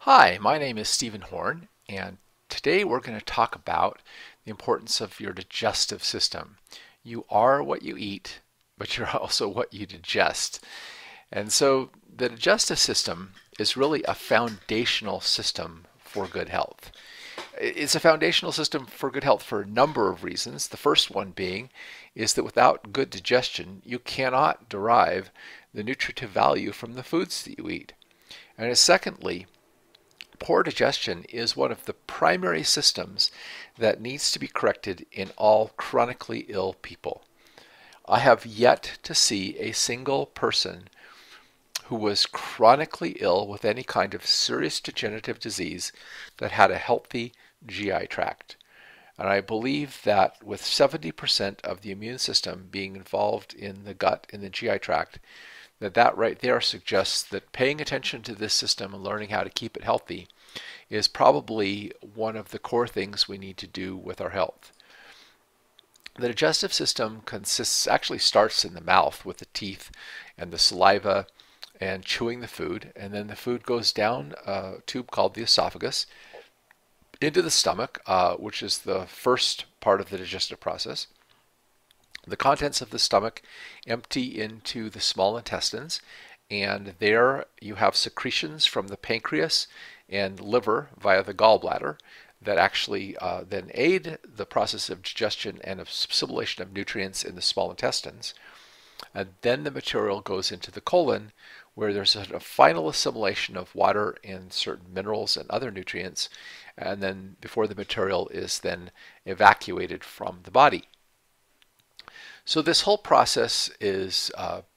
Hi, my name is Steven Horne, and today we're going to talk about the importance of your digestive system. You are what you eat, but you're also what you digest. And so the digestive system is really a foundational system for good health. It's a foundational system for good health for a number of reasons. The first one being is that without good digestion, you cannot derive the nutritive value from the foods that you eat. And secondly, poor digestion is one of the primary systems that needs to be corrected in all chronically ill people. I have yet to see a single person who was chronically ill with any kind of serious degenerative disease that had a healthy GI tract. And I believe that with 70% of the immune system being involved in the gut, in the GI tract, that right there suggests that paying attention to this system and learning how to keep it healthy is probably one of the core things we need to do with our health. The digestive system actually starts in the mouth with the teeth and the saliva and chewing the food, and then the food goes down a tube called the esophagus into the stomach, which is the first part of the digestive process. The contents of the stomach empty into the small intestines, and there you have secretions from the pancreas and liver via the gallbladder that actually then aid the process of digestion and of assimilation of nutrients in the small intestines. And then the material goes into the colon, where there's a final assimilation of water and certain minerals and other nutrients, and then before the material is then evacuated from the body. So this whole process is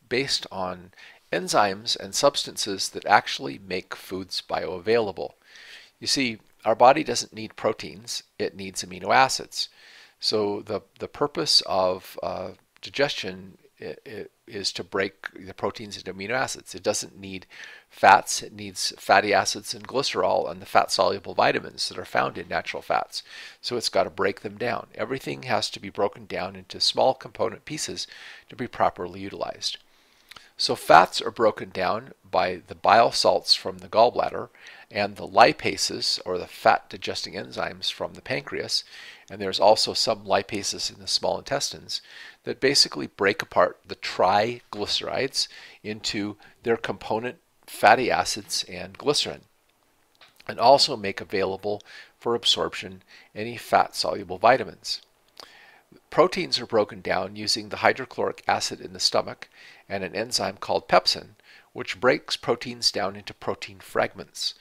based on enzymes and substances that actually make foods bioavailable. You see, our body doesn't need proteins, it needs amino acids. So the purpose of digestion is to break the proteins into amino acids. It doesn't need fats, it needs fatty acids and glycerol and the fat-soluble vitamins that are found in natural fats. So it's got to break them down. Everything has to be broken down into small component pieces to be properly utilized. So fats are broken down by the bile salts from the gallbladder and the lipases, or the fat digesting enzymes, from the pancreas. And there's also some lipases in the small intestines that basically break apart the triglycerides into their component fatty acids and glycerin, and also make available for absorption any fat-soluble vitamins. Proteins are broken down using the hydrochloric acid in the stomach and an enzyme called pepsin, which breaks proteins down into protein fragments.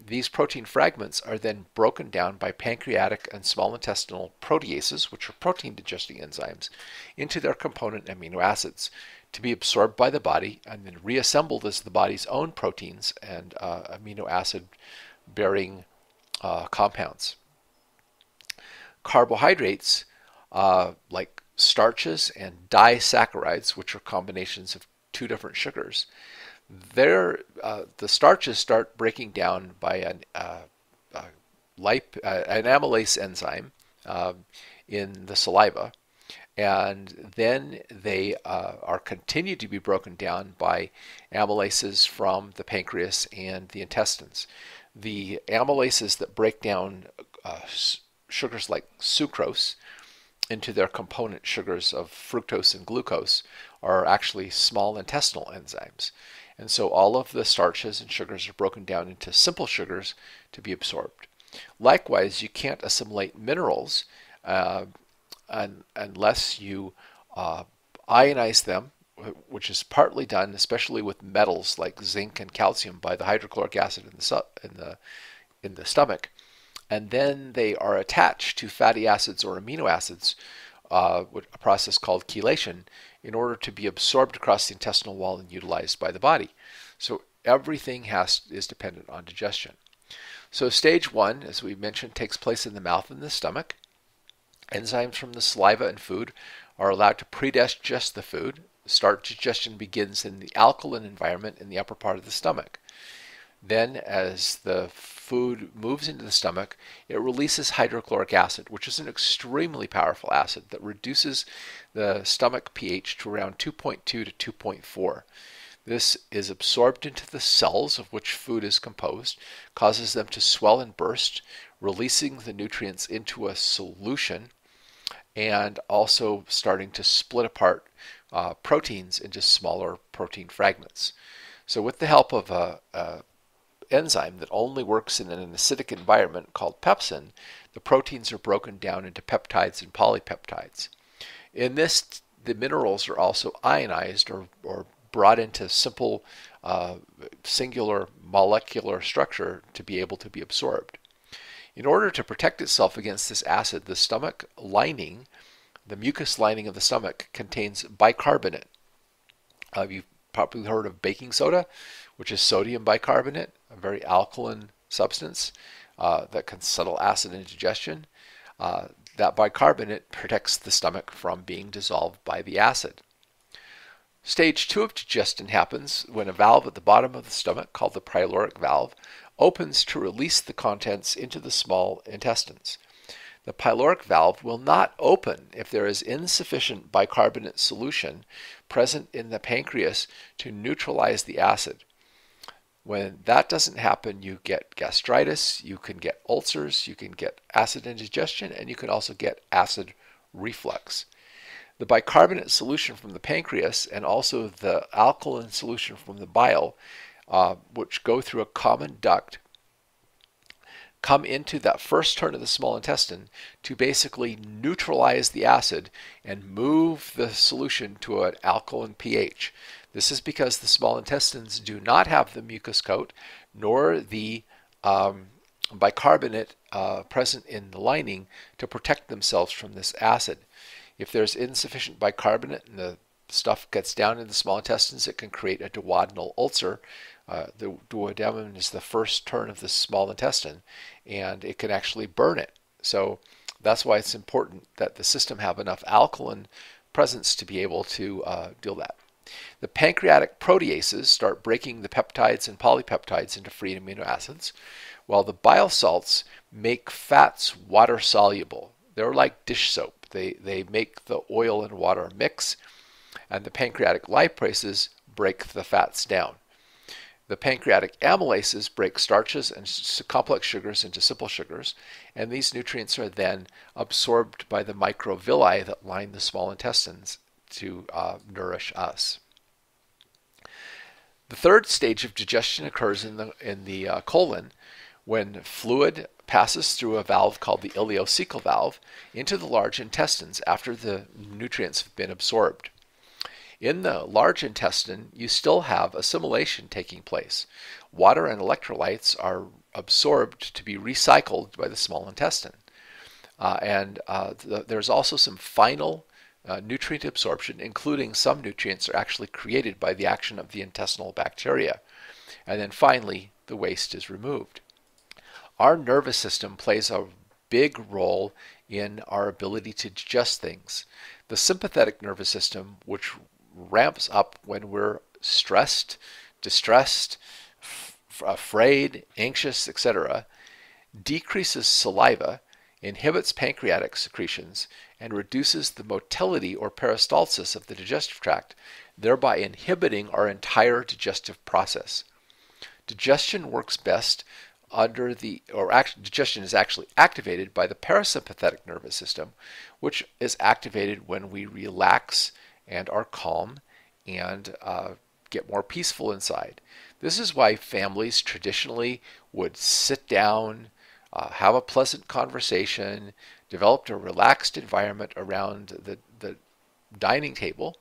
These protein fragments are then broken down by pancreatic and small intestinal proteases, which are protein digesting enzymes, into their component amino acids to be absorbed by the body and then reassembled as the body's own proteins and amino acid bearing compounds. Carbohydrates like starches and disaccharides, which are combinations of two different sugars, the starches start breaking down by an amylase enzyme in the saliva, and then they are continued to be broken down by amylases from the pancreas and the intestines. The amylases that break down sugars like sucrose into their component sugars of fructose and glucose are actually small intestinal enzymes. And so all of the starches and sugars are broken down into simple sugars to be absorbed. Likewise, you can't assimilate minerals unless you ionize them, which is partly done, especially with metals like zinc and calcium, by the hydrochloric acid in the stomach. And then they are attached to fatty acids or amino acids, a process called chelation, in order to be absorbed across the intestinal wall and utilized by the body. So everything is dependent on digestion. So stage one, as we mentioned, takes place in the mouth and the stomach. Enzymes from the saliva and food are allowed to pre-digest the food. Start digestion begins in the alkaline environment in the upper part of the stomach. Then, as the food moves into the stomach, it releases hydrochloric acid, which is an extremely powerful acid that reduces the stomach pH to around 2.2 to 2.4. This is absorbed into the cells of which food is composed, causes them to swell and burst, releasing the nutrients into a solution, and also starting to split apart proteins into smaller protein fragments. So with the help of a enzyme that only works in an acidic environment called pepsin, the proteins are broken down into peptides and polypeptides. In this, the minerals are also ionized or brought into simple singular molecular structure to be able to be absorbed. In order to protect itself against this acid, the stomach lining, the mucous lining of the stomach, contains bicarbonate. You've probably heard of baking soda, which is sodium bicarbonate, a very alkaline substance that can settle acid in digestion. That bicarbonate protects the stomach from being dissolved by the acid. Stage 2 of digestion happens when a valve at the bottom of the stomach, called the pyloric valve, opens to release the contents into the small intestines. The pyloric valve will not open if there is insufficient bicarbonate solution present in the pancreas to neutralize the acid. When that doesn't happen, you get gastritis, you can get ulcers, you can get acid indigestion, and you can also get acid reflux. The bicarbonate solution from the pancreas and also the alkaline solution from the bile, which go through a common duct, come into that first turn of the small intestine to basically neutralize the acid and move the solution to an alkaline pH. This is because the small intestines do not have the mucus coat nor the bicarbonate present in the lining to protect themselves from this acid. If there's insufficient bicarbonate and the stuff gets down in the small intestines, it can create a duodenal ulcer. The duodenum is the first turn of the small intestine, and it can actually burn it. So that's why it's important that the system have enough alkaline presence to be able to deal that. The pancreatic proteases start breaking the peptides and polypeptides into free amino acids, while the bile salts make fats water soluble. They're like dish soap. They make the oil and water mix, and the pancreatic lipases break the fats down. The pancreatic amylases break starches and complex sugars into simple sugars, and these nutrients are then absorbed by the microvilli that line the small intestines to nourish us. The third stage of digestion occurs in the colon, when fluid passes through a valve called the ileocecal valve into the large intestines after the nutrients have been absorbed. In the large intestine, you still have assimilation taking place. Water and electrolytes are absorbed to be recycled by the small intestine. There's also some final nutrient absorption, including some nutrients are actually created by the action of the intestinal bacteria. And then finally, the waste is removed. Our nervous system plays a big role in our ability to digest things. The sympathetic nervous system, which ramps up when we're stressed, distressed, afraid, anxious, etc., decreases saliva, inhibits pancreatic secretions, and reduces the motility or peristalsis of the digestive tract, thereby inhibiting our entire digestive process. Digestion works best digestion is actually activated by the parasympathetic nervous system, which is activated when we relax and are calm and get more peaceful inside. This is why families traditionally would sit down, have a pleasant conversation, develop a relaxed environment around the dining table,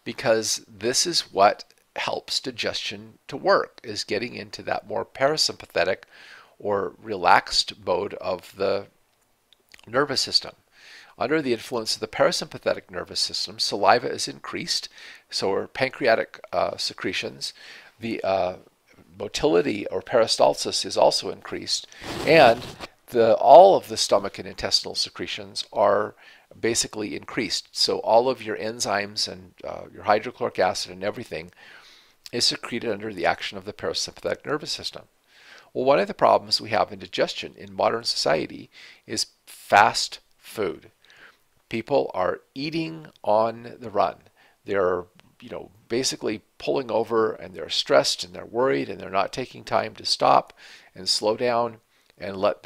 because this is what helps digestion to work, is getting into that more parasympathetic or relaxed mode of the nervous system. Under the influence of the parasympathetic nervous system, saliva is increased, so are pancreatic secretions. The motility or peristalsis is also increased, and all of the stomach and intestinal secretions are basically increased. So all of your enzymes and your hydrochloric acid and everything is secreted under the action of the parasympathetic nervous system. Well, one of the problems we have in digestion in modern society is fast food. People are eating on the run. They're basically pulling over, and they're stressed and they're worried and they're not taking time to stop and slow down and let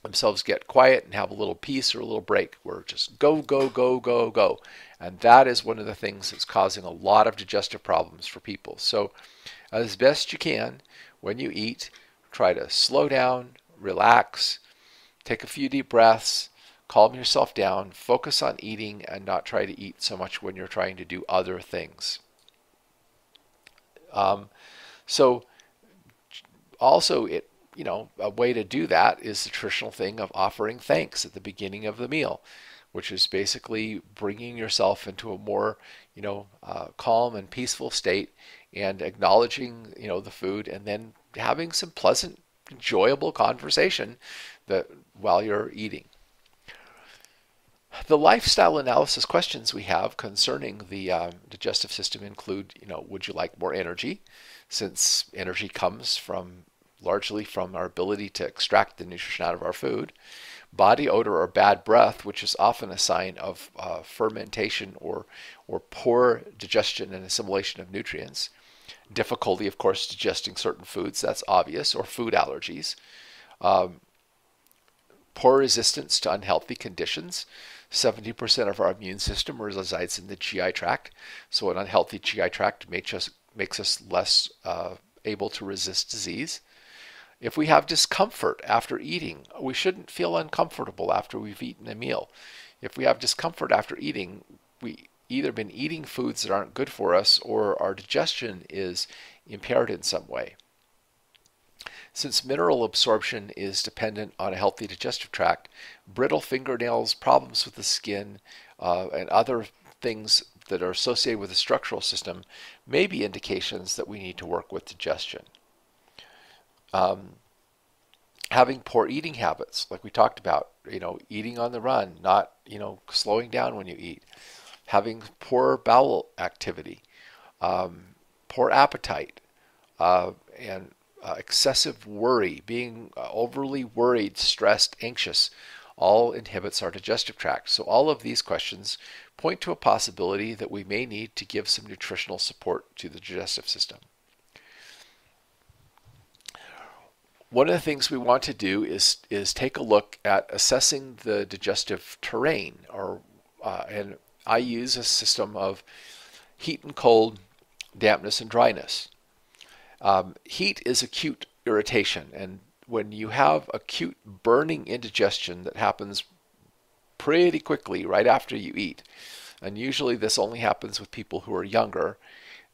themselves get quiet and have a little peace or a little break. We're just go, go, go, go, go. And that is one of the things that's causing a lot of digestive problems for people. So as best you can, when you eat, try to slow down, relax, take a few deep breaths, calm yourself down, focus on eating, and not try to eat so much when you're trying to do other things. So also a way to do that is the traditional thing of offering thanks at the beginning of the meal, which is basically bringing yourself into a more, calm and peaceful state and acknowledging, the food, and then having some pleasant, enjoyable conversation while you're eating. The lifestyle analysis questions we have concerning the digestive system include, would you like more energy? Since energy comes largely from our ability to extract the nutrition out of our food. Body odor or bad breath, which is often a sign of fermentation or poor digestion and assimilation of nutrients. Difficulty, of course, digesting certain foods, that's obvious, or food allergies. Poor resistance to unhealthy conditions. 70% of our immune system resides in the GI tract, so an unhealthy GI tract makes us less able to resist disease. If we have discomfort after eating, we shouldn't feel uncomfortable after we've eaten a meal. If we have discomfort after eating, we either been eating foods that aren't good for us or our digestion is impaired in some way. Since mineral absorption is dependent on a healthy digestive tract, brittle fingernails, problems with the skin, and other things that are associated with the structural system may be indications that we need to work with digestion. Having poor eating habits, like we talked about, eating on the run, not, slowing down when you eat. Having poor bowel activity, poor appetite, and excessive worry, being overly worried, stressed, anxious, all inhibits our digestive tract. So all of these questions point to a possibility that we may need to give some nutritional support to the digestive system. One of the things we want to do is take a look at assessing the digestive terrain, and I use a system of heat and cold, dampness and dryness. Heat is acute irritation, and when you have acute burning indigestion that happens pretty quickly right after you eat, and usually this only happens with people who are younger,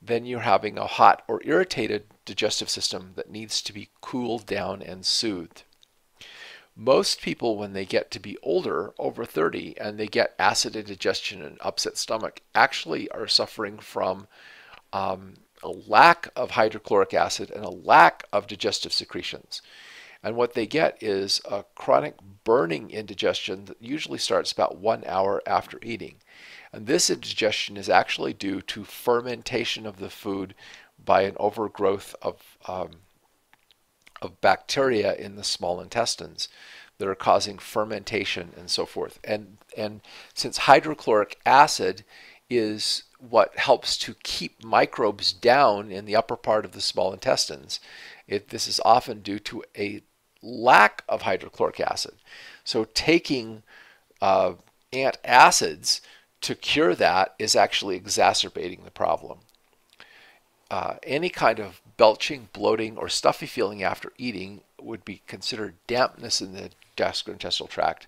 then you're having a hot or irritated digestive system that needs to be cooled down and soothed. Most people, when they get to be older, over 30, and they get acid indigestion and upset stomach, actually are suffering from a lack of hydrochloric acid and a lack of digestive secretions. And what they get is a chronic burning indigestion that usually starts about 1 hour after eating. And this indigestion is actually due to fermentation of the food by an overgrowth of bacteria in the small intestines that are causing fermentation and so forth. And since hydrochloric acid is what helps to keep microbes down in the upper part of the small intestines, this is often due to a lack of hydrochloric acid. So taking antacids to cure that is actually exacerbating the problem. Any kind of belching, bloating, or stuffy feeling after eating would be considered dampness in the gastrointestinal tract,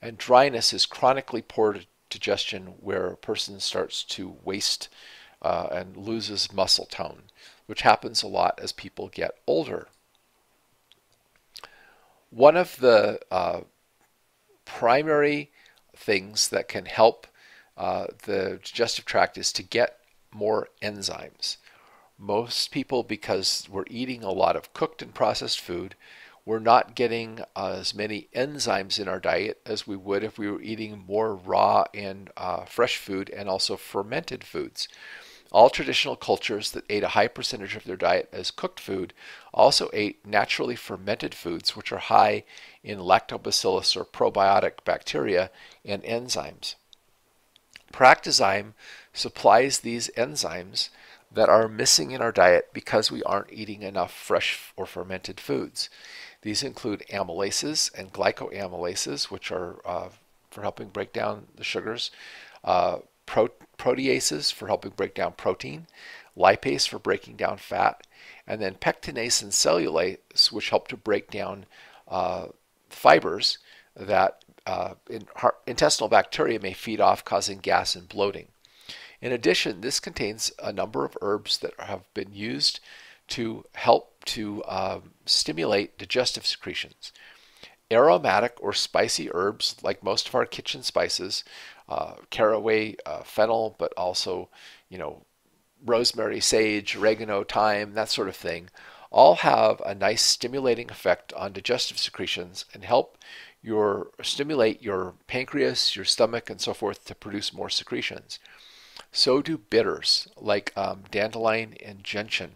and dryness is chronically poor digestion where a person starts to waste and loses muscle tone, which happens a lot as people get older. One of the primary things that can help the digestive tract is to get more enzymes. Most people, because we're eating a lot of cooked and processed food, we're not getting as many enzymes in our diet as we would if we were eating more raw and fresh food and also fermented foods. All traditional cultures that ate a high percentage of their diet as cooked food also ate naturally fermented foods, which are high in lactobacillus or probiotic bacteria and enzymes. PROACTAZYME supplies these enzymes that are missing in our diet because we aren't eating enough fresh or fermented foods. These include amylases and glycoamylases, which are for helping break down the sugars, proteases for helping break down protein, lipase for breaking down fat, and then pectinase and cellulase, which help to break down fibers that intestinal bacteria may feed off, causing gas and bloating. In addition, this contains a number of herbs that have been used to help to stimulate digestive secretions. Aromatic or spicy herbs, like most of our kitchen spices, caraway, fennel, but also, rosemary, sage, oregano, thyme, that sort of thing, all have a nice stimulating effect on digestive secretions and help stimulate your pancreas, your stomach, and so forth to produce more secretions. So do bitters like dandelion and gentian.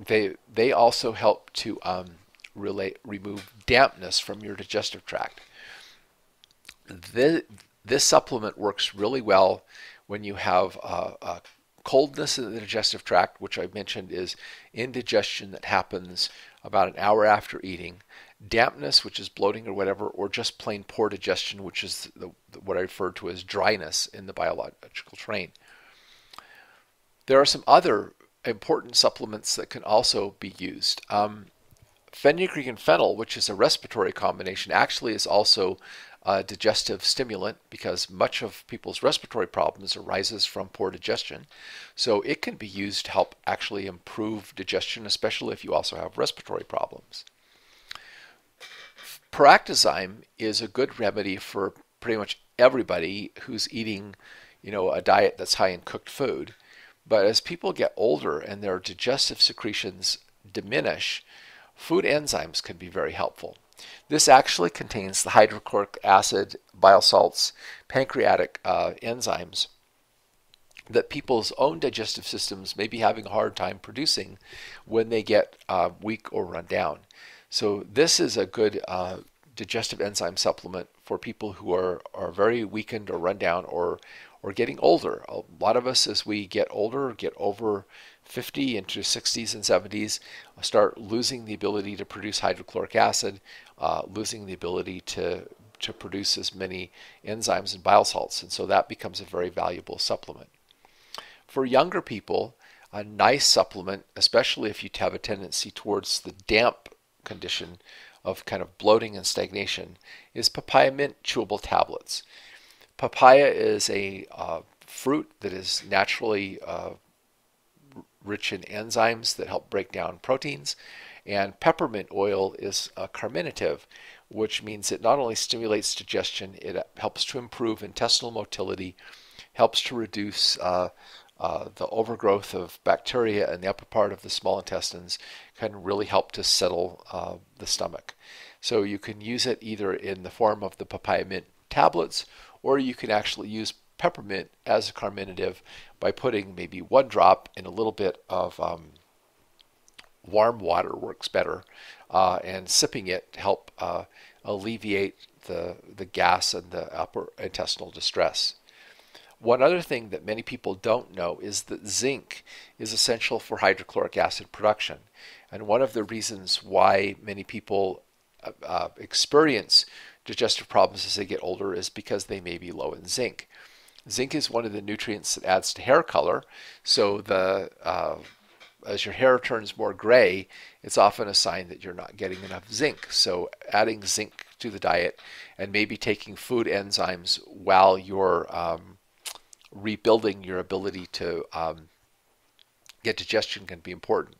They also help to remove dampness from your digestive tract. This supplement works really well when you have a coldness in the digestive tract, which I mentioned is indigestion that happens about an hour after eating, dampness, which is bloating or whatever, or just plain poor digestion, which is what I refer to as dryness in the biological train. There are some other important supplements that can also be used. Fenugreek and fennel, which is a respiratory combination, actually is also a digestive stimulant because much of people's respiratory problems arises from poor digestion. So it can be used to help actually improve digestion, especially if you also have respiratory problems. PROACTAZYME is a good remedy for pretty much everybody who's eating, a diet that's high in cooked food. But as people get older and their digestive secretions diminish, food enzymes can be very helpful. This actually contains the hydrochloric acid, bile salts, pancreatic enzymes that people's own digestive systems may be having a hard time producing when they get weak or run down. So this is a good digestive enzyme supplement for people who are very weakened or run down or getting older. A lot of us, as we get older, get over 50 into 60s and 70s, start losing the ability to produce hydrochloric acid, losing the ability to produce as many enzymes and bile salts, and so that becomes a very valuable supplement. For younger people, a nice supplement, especially if you have a tendency towards the damp condition of kind of bloating and stagnation, is papaya mint chewable tablets. Papaya is a fruit that is naturally rich in enzymes that help break down proteins, and peppermint oil is a carminative, which means it not only stimulates digestion, it helps to improve intestinal motility, helps to reduce the overgrowth of bacteria in the upper part of the small intestines, can really help to settle the stomach. So you can use it either in the form of the papaya mint tablets, or you can actually use peppermint as a carminative by putting maybe 1 drop in a little bit of warm water, works better, and sipping it to help alleviate the gas and the upper intestinal distress. One other thing that many people don't know is that zinc is essential for hydrochloric acid production. And one of the reasons why many people experience digestive problems as they get older is because they may be low in zinc. Zinc is one of the nutrients that adds to hair color, so as your hair turns more gray, it's often a sign that you're not getting enough zinc. So adding zinc to the diet and maybe taking food enzymes while you're rebuilding your ability to get digestion can be important.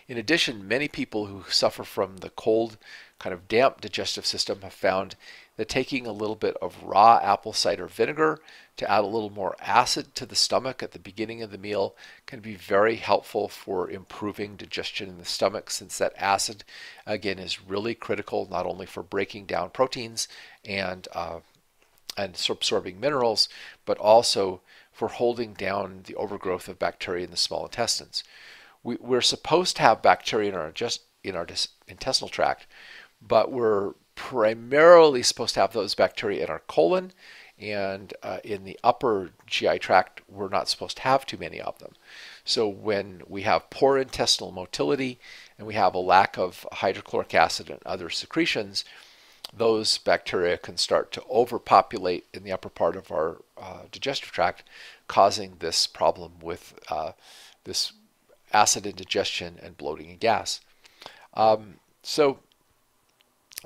In addition, many people who suffer from the cold, kind of damp digestive system have found that taking a little bit of raw apple cider vinegar to add a little more acid to the stomach at the beginning of the meal can be very helpful for improving digestion in the stomach, since that acid, again, is really critical not only for breaking down proteins and absorbing minerals, but also for holding down the overgrowth of bacteria in the small intestines. We're supposed to have bacteria in our intestinal tract, but we're primarily supposed to have those bacteria in our colon and in the upper GI tract, we're not supposed to have too many of them. So when we have poor intestinal motility and we have a lack of hydrochloric acid and other secretions, those bacteria can start to overpopulate in the upper part of our digestive tract, causing this problem with this acid indigestion and bloating and gas. So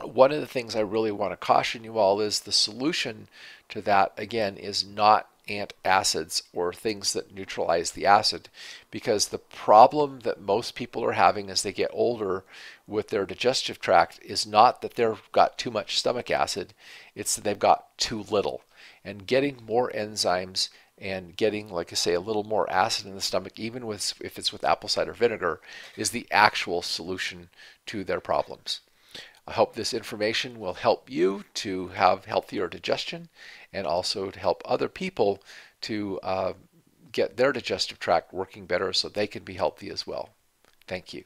one of the things I really want to caution you all is the solution to that, again, is not antacids or things that neutralize the acid, because the problem that most people are having as they get older with their digestive tract is not that they've got too much stomach acid, it's that they've got too little. And getting more enzymes and getting, like I say, a little more acid in the stomach, even if it's with apple cider vinegar, is the actual solution to their problems. I hope this information will help you to have healthier digestion and also to help other people to get their digestive tract working better so they can be healthy as well. Thank you.